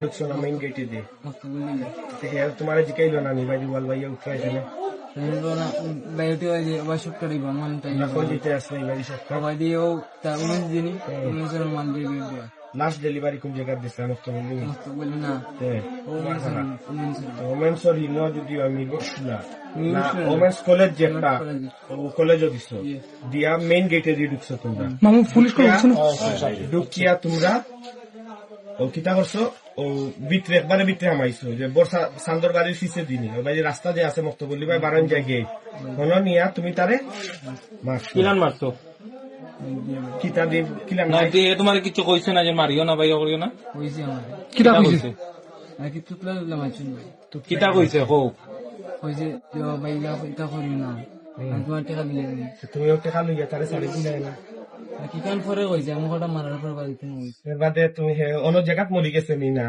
ঢুকছো না মেইন গেটে দিয়ে তোমার জিকাইলো না নিবাই দিবাল ভাই উঠরাই জানে লাস্ট ডেলিভারি কোন জায়গা দিছে আমি তো বলি না ওমেন্স অর ইনো যদি আমি বসলা না ওমেন্স কলেজ যেটা কলেজও দিছো দিয়া মেইন গেটে দিয়ে ঢুকছো তোমরা মামু পুলিশ ঢুকিয়া তোমরা ও কিতা করছো ও ভিতরে একবারে ভিতরে হামাইছো যে বর্ষা সান্দর বাড়ির শীষে দিনি ওই যে রাস্তা যে আছে মক্তবলি ভাই বারান জায়গায় হলো নিয়া তুমি তারে কিলান মারছো কিতা দিন কিলান না দিয়ে তোমার কিছু কইছে না যে মারিও না ভাই করিও না কইছে আমার কিতা কইছে নাকি তুকলা দিলাম আইছুন ভাই কিতা কইছে হো কইছে যে ভাই এটা করি না আমি তোমার টাকা দিলে তুমি ওকে খালু ইয়া তারে সাড়ে দিলে না কি কান পরে কইছে আমাকে মারার পর বাড়িতে কইছে এর বাদে তুমি অন্য জায়গাত মরি গেছে নি না